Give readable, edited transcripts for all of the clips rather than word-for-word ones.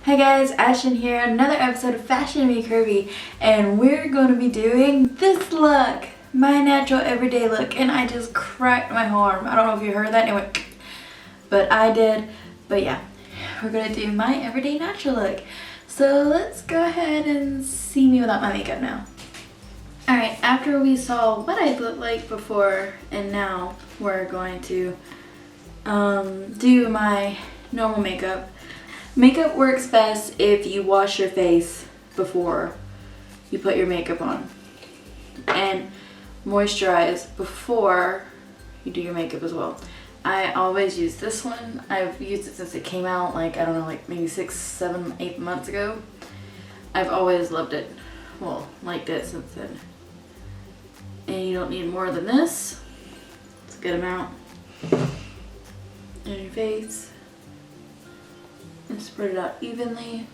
Hey guys, Ashton here, another episode of FashionMeCurvy, and we're going to be doing this look, my natural everyday look, and I just cracked my arm. I don't know if you heard that, anyway, but I did. But yeah, we're going to do my everyday natural look. So let's go ahead and see me without my makeup now. Alright, after we saw what I looked like before and now, we're going to do my normal makeup. Makeup works best if you wash your face before you put your makeup on and moisturize before you do your makeup as well. I always use this one. I've used it since it came out, like, I don't know, like maybe 6, 7, 8 months ago. I've always loved it. Well, liked it since then. And you don't need more than this. It's a good amount in your face. And spread it out evenly.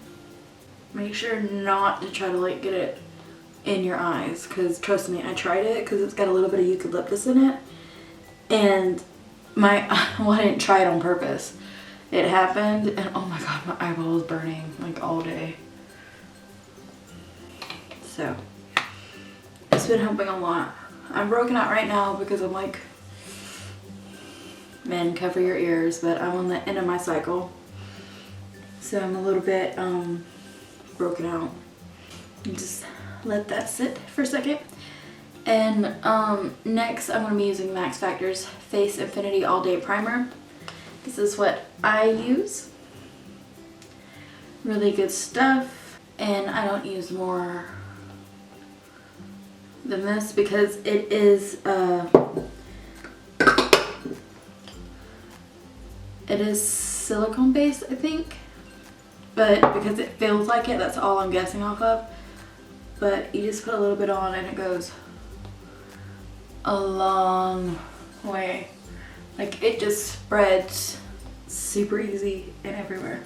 Make sure not to try to like get it in your eyes, because trust me, I tried it because it's got a little bit of eucalyptus in it, and well, I didn't try it on purpose. It happened and oh my god, my eyeball was burning like all day. So it's been helping a lot. I'm broken out right now because I'm like, men, cover your ears, but I'm on the end of my cycle. So I'm a little bit broken out. And just let that sit for a second. And next I'm going to be using Max Factor's Face Infinity All Day Primer. This is what I use. Really good stuff. And I don't use more than this because it is silicone based, I think. But because it feels like it, that's all I'm guessing off of. But you just put a little bit on and it goes a long way. Like, it just spreads super easy and everywhere.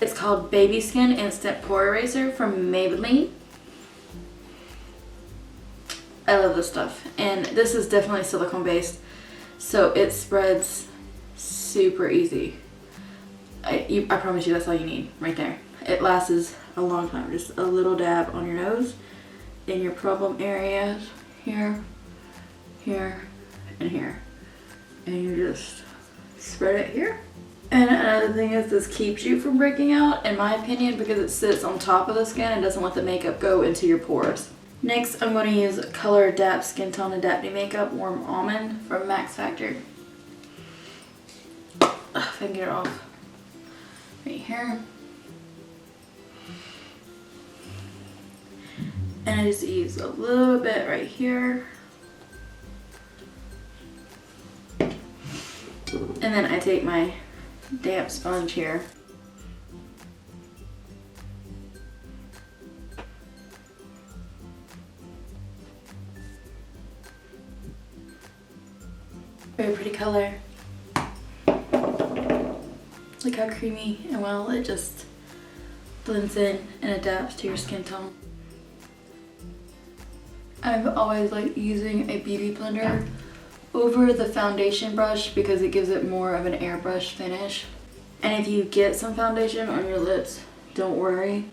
It's called Baby Skin Instant Pore Eraser from Maybelline. I love this stuff. And this is definitely silicone based, so it spreads super easy. I promise you that's all you need right there. It lasts a long time. Just a little dab on your nose in your problem areas, here, here, and here. And you just spread it here. And another thing is, this keeps you from breaking out, in my opinion, because it sits on top of the skin and doesn't let the makeup go into your pores. Next, I'm going to use Color Adapt Skin Tone Adapting Makeup Warm Almond from Max Factor. If I can get it off. Right here. And I just use a little bit right here. And then I take my damp sponge here. Very pretty color. Look how creamy and well it just blends in and adapts to your skin tone. I've always liked using a beauty blender over the foundation brush because it gives it more of an airbrush finish. And if you get some foundation on your lips, don't worry,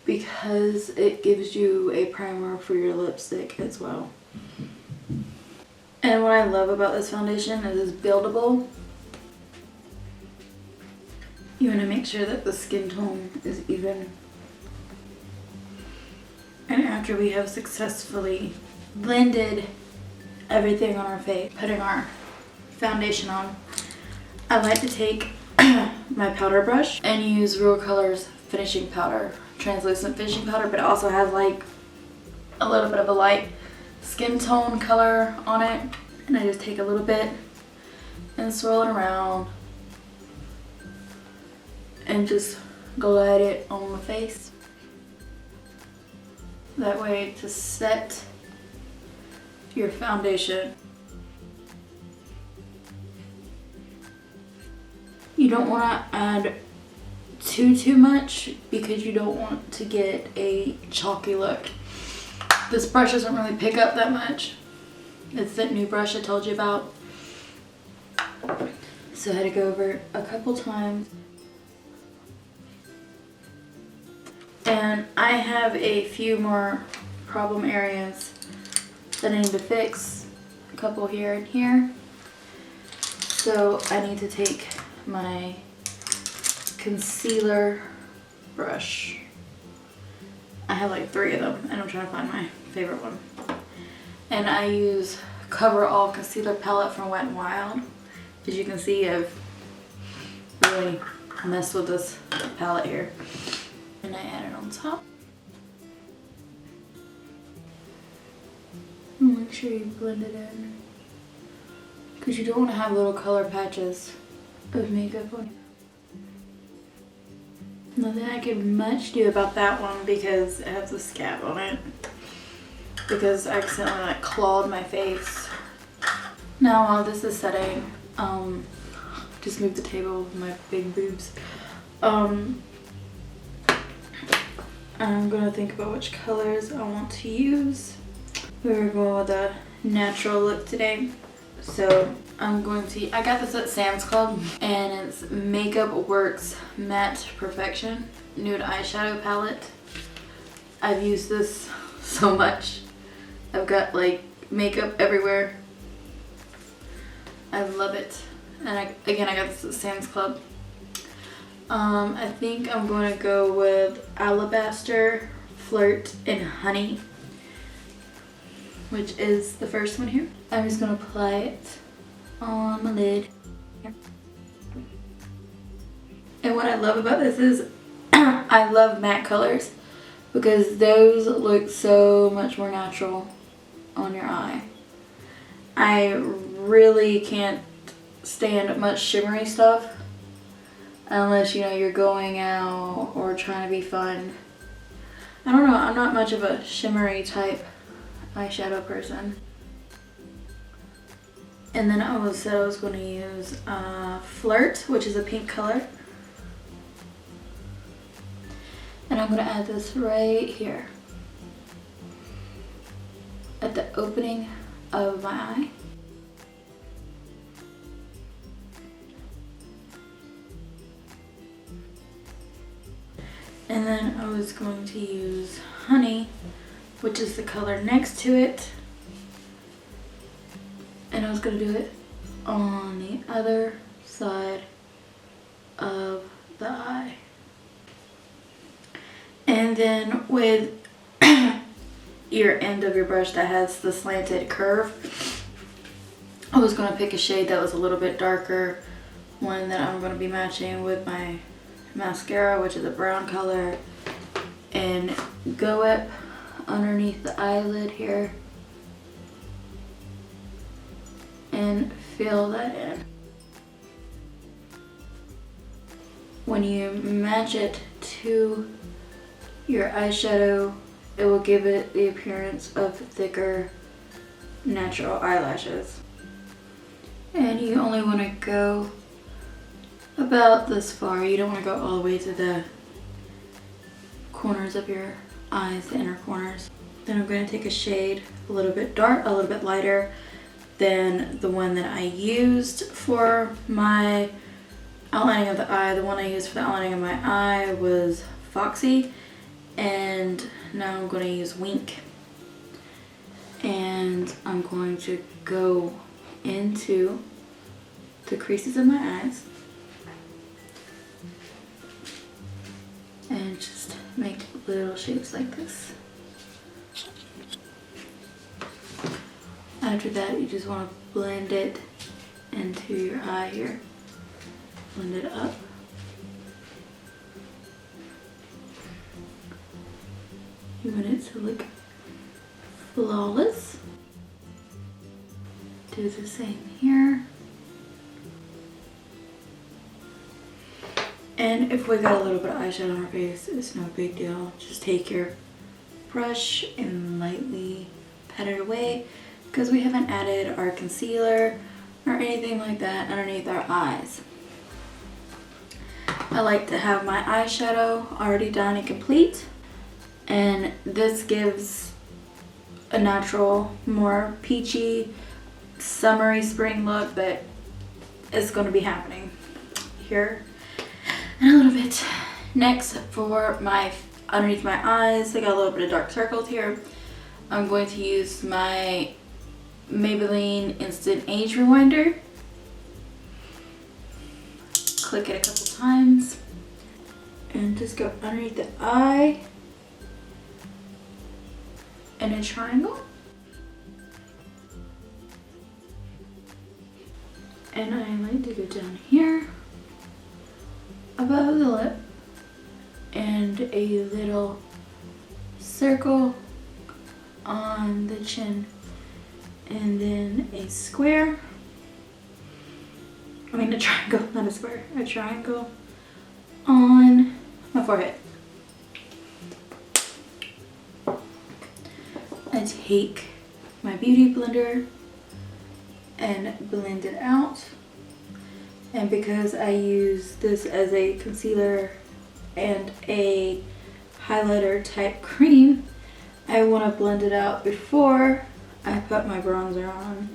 because it gives you a primer for your lipstick as well. And what I love about this foundation is it's buildable. You want to make sure that the skin tone is even. And after we have successfully blended everything on our face, putting our foundation on, I like to take my powder brush and use Real Colors finishing powder, translucent finishing powder, but it also has like a little bit of a light skin tone color on it. And I just take a little bit and swirl it around and just glide it on the face. That way to set your foundation. You don't want to add too much because you don't want to get a chalky look. This brush doesn't really pick up that much. It's that new brush I told you about. So I had to go over it a couple times. And I have a few more problem areas that I need to fix. A couple here and here. So I need to take my concealer brush. I have like 3 of them and I'm trying to find my favorite one. And I use Cover All Concealer Palette from Wet n Wild. As you can see, I've really messed with this palette here. And I add it on top. Make sure you blend it in, because you don't want to have little color patches of makeup on you. Nothing I could much do about that one because it has a scab on it. Because I accidentally like clawed my face. Now while this is setting, just move the table with my big boobs. I'm gonna think about which colors I want to use. We're going with a natural look today. So I'm going to, I got this at Sam's Club and it's Makeup Works Matte Perfection Nude Eyeshadow Palette. I've used this so much. I've got like makeup everywhere. I love it. And again, I got this at Sam's Club. I think I'm going to go with Alabaster, Flirt, and Honey, which is the first one here. I'm just going to apply it on my lid. And what I love about this is I love matte colors because those look so much more natural on your eye. I really can't stand much shimmery stuff unless, you know, you're going out or trying to be fun. I don't know, I'm not much of a shimmery type eyeshadow person. And then I said I was going to use Flirt, which is a pink color. And I'm going to add this right here at the opening of my eye. And then I was going to use Honey, which is the color next to it. And I was going to do it on the other side of the eye. And then with your end of your brush that has the slanted curve, I was going to pick a shade that was a little bit darker, one that I'm going to be matching with my mascara, which is a brown color, and go up underneath the eyelid here and fill that in. When you match it to your eyeshadow, it will give it the appearance of thicker natural eyelashes. And you only want to go about this far. You don't want to go all the way to the corners of your eyes, the inner corners. Then I'm going to take a shade a little bit dark, a little bit lighter than the one that I used for my outlining of the eye. The one I used for the outlining of my eye was Foxy, and now I'm going to use Wink. And I'm going to go into the creases of my eyes and just make little shapes like this. After that, you just want to blend it into your eye here. Blend it up. You want it to look flawless. Do the same here. And if we got a little bit of eyeshadow on our face, it's no big deal. Just take your brush and lightly pat it away, because we haven't added our concealer or anything like that underneath our eyes. I like to have my eyeshadow already done and complete, and this gives a natural, more peachy, summery spring look that is going to be happening here in a little bit. Next, for my underneath my eyes, I got a little bit of dark circles here. I'm going to use my Maybelline Instant Age Rewinder. Click it a couple times and just go underneath the eye in a triangle. And I like to go down here above the lip and a little circle on the chin, and then a square. I mean a triangle, not a square, a triangle on my forehead. I take my beauty blender and blend it out. And because I use this as a concealer and a highlighter type cream, I want to blend it out before I put my bronzer on.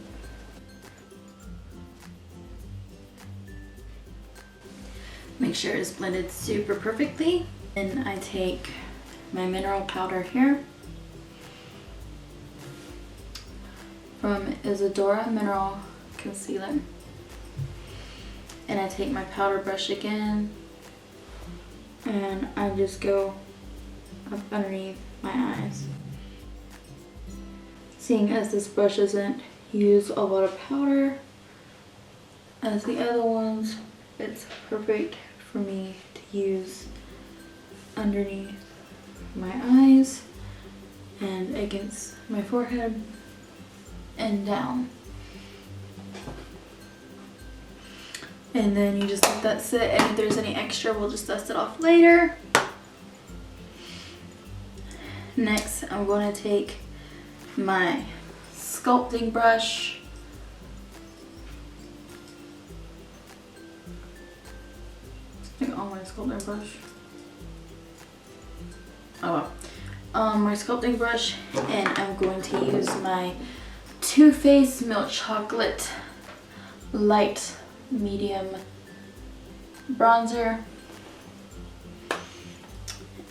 Make sure it's blended super perfectly. And I take my mineral powder here from Isadora Mineral Concealer. And I take my powder brush again and I just go up underneath my eyes. Seeing as this brush doesn't use a lot of powder as the other ones, it's perfect for me to use underneath my eyes and against my forehead and down. And then you just let that sit, and if there's any extra, we'll just dust it off later. Next, I'm going to take my sculpting brush. I think all my sculpting brush. Oh well. My sculpting brush, and I'm going to use my Too Faced Milk Chocolate Light Medium bronzer,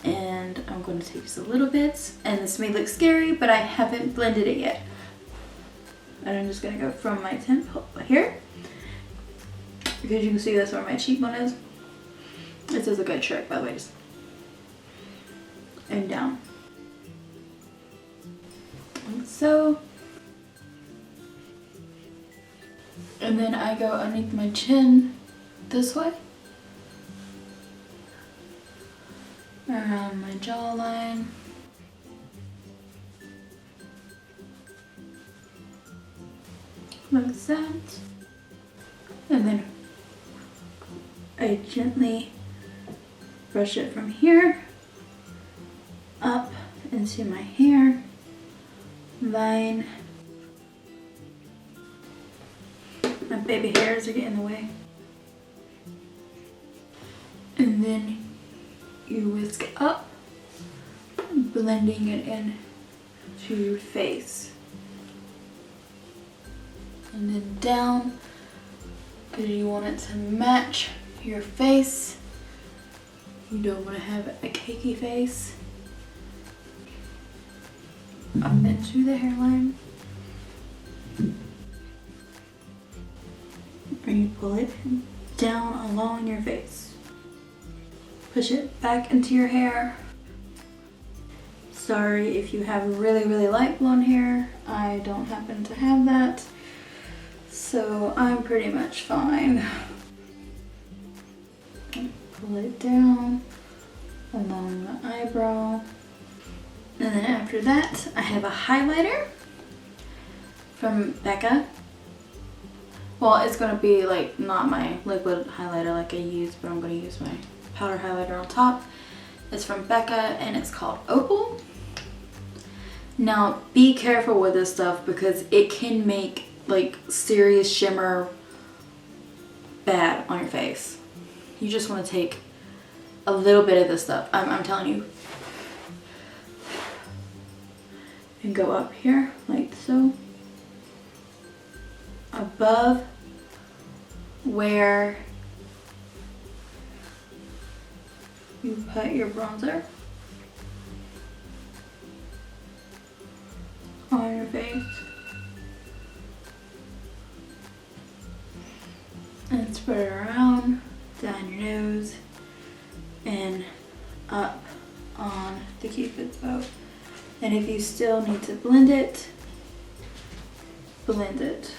and I'm going to take just a little bit, and this may look scary but I haven't blended it yet, and I'm just going to go from my tip here, because you can see that's where my cheekbone is. This is a good trick, by the way, and down like so. And then I go underneath my chin this way, around my jawline, like that, and then I gently brush it from here up into my hair line. My baby hairs are getting in the way. And then you whisk up, blending it in to your face. And then down, because you want it to match your face. You don't want to have a cakey face. Up into the hairline. And you pull it down along your face. Push it back into your hair. Sorry if you have really light blonde hair. I don't happen to have that, so I'm pretty much fine. And pull it down along the eyebrow. And then after that, I have a highlighter from Becca. Well, it's going to be like not my liquid highlighter like I use, but I'm going to use my powder highlighter on top. It's from Becca and it's called Opal. Now, be careful with this stuff because it can make like serious shimmer bad on your face. You just want to take a little bit of this stuff, I'm telling you, and go up here like so, above where you put your bronzer on your face. And spread it around, down your nose, and up on the Cupid's bow. And if you still need to blend it, blend it.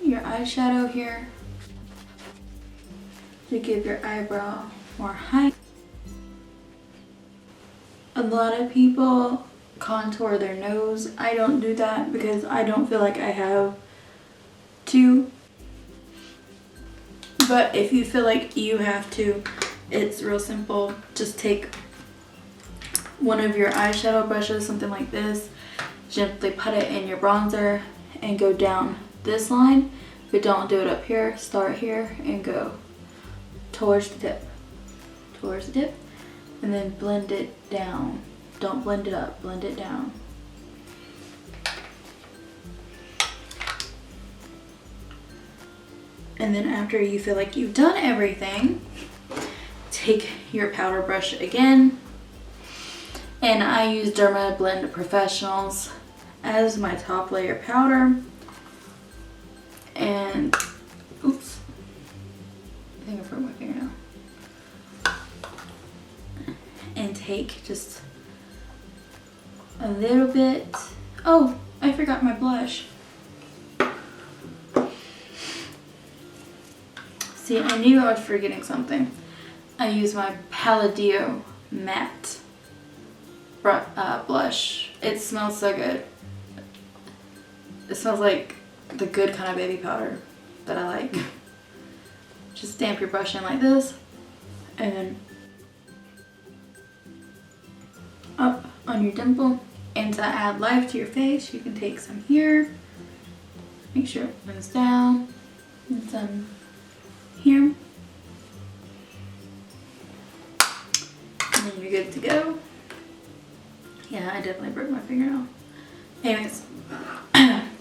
Your eyeshadow here to give your eyebrow more height. A lot of people contour their nose. I don't do that because I don't feel like I have to. But if you feel like you have to, it's real simple. Just take one of your eyeshadow brushes, something like this, gently put it in your bronzer and go down this line, but don't do it up here. Start here and go towards the tip, and then blend it down. Don't blend it up, blend it down. And then after you feel like you've done everything, take your powder brush again. And I use Derma Blend Professionals as my top layer powder. And, oops, I think I broke my fingernail. And take just a little bit. Oh, I forgot my blush. See, I knew I was forgetting something. I use my Palladio Matte blush. It smells so good. It smells like the good kind of baby powder that I like. Just stamp your brush in like this, and then up on your dimple. And to add life to your face, you can take some here. Make sure it blends down. And some here. And then you're good to go. Yeah, I definitely broke my fingernail. Anyways,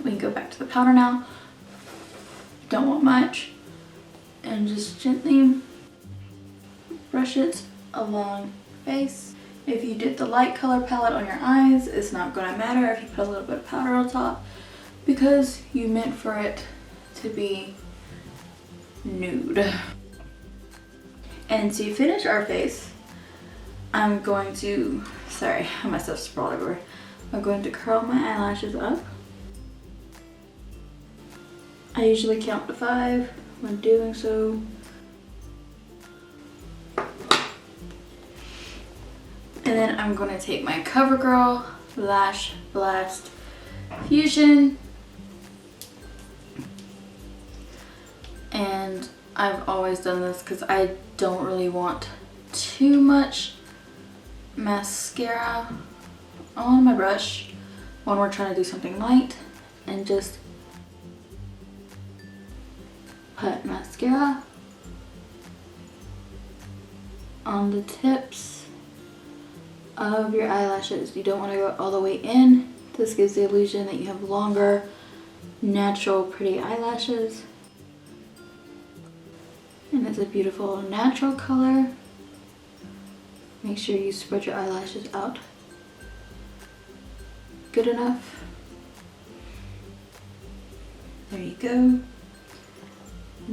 we can go back to the powder now. Don't want much. And just gently brush it along your face. If you did the light color palette on your eyes, it's not going to matter if you put a little bit of powder on top, because you meant for it to be nude. And to finish our face, I'm going to, sorry, I have my stuff sprawled everywhere. I'm going to curl my eyelashes up. I usually count to 5 when doing so. And then I'm going to take my CoverGirl Lash Blast Fusion. And I've always done this because I don't really want too much mascara on my brush when we're trying to do something light, and just put mascara on the tips of your eyelashes. You don't want to go all the way in. This gives the illusion that you have longer, natural, pretty eyelashes. And it's a beautiful natural color. Make sure you spread your eyelashes out good enough. There you go.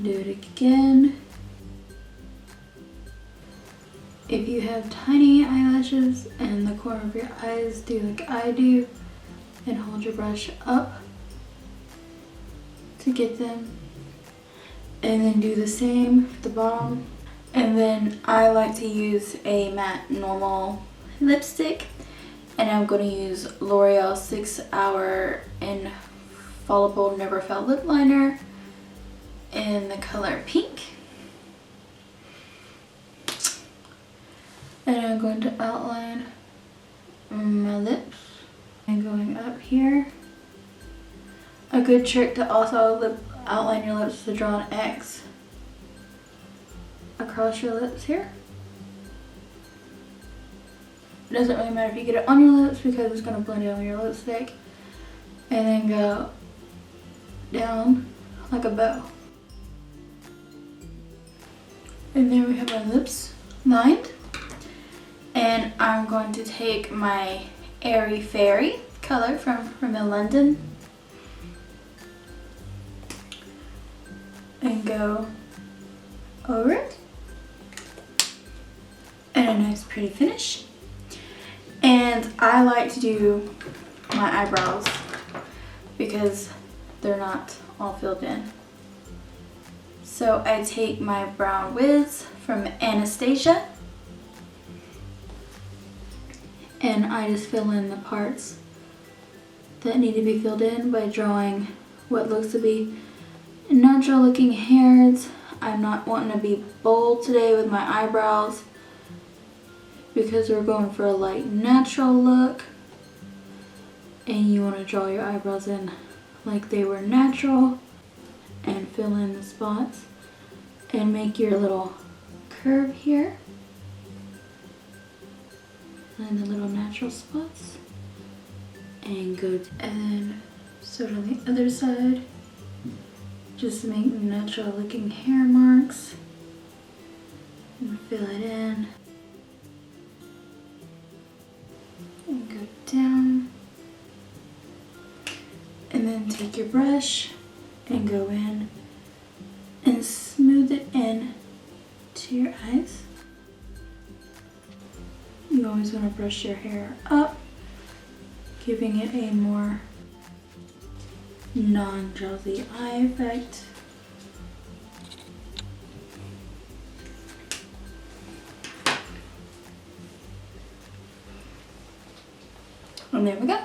Do it again. If you have tiny eyelashes in the corner of your eyes, do like I do and hold your brush up to get them. And then do the same at the bottom. And then I like to use a matte normal lipstick, and I'm going to use L'Oreal 6 Hour Infallible Never Fell Lip Liner in the color pink. And I'm going to outline my lips. And going up here. A good trick to also outline your lips is to draw an X across your lips here. It doesn't really matter if you get it on your lips because it's going to blend in on your lipstick. And then go down like a bow. And there we have our lips lined. And I'm going to take my Airy Fairy color from Rimmel London and go over it. And a nice pretty finish. And I like to do my eyebrows because they're not all filled in. So I take my brown wiz from Anastasia and I just fill in the parts that need to be filled in by drawing what looks to be natural looking hairs. I'm not wanting to be bold today with my eyebrows because we're going for a light natural look, and you want to draw your eyebrows in like they were natural and fill in the spots and make your little curve here and the little natural spots and go and then sort of the other side, just make natural looking hair marks and fill it in and go down, and then take your brush and go in and smooth it in to your eyes. You always want to brush your hair up, giving it a more non-drowsy eye effect. And there we go.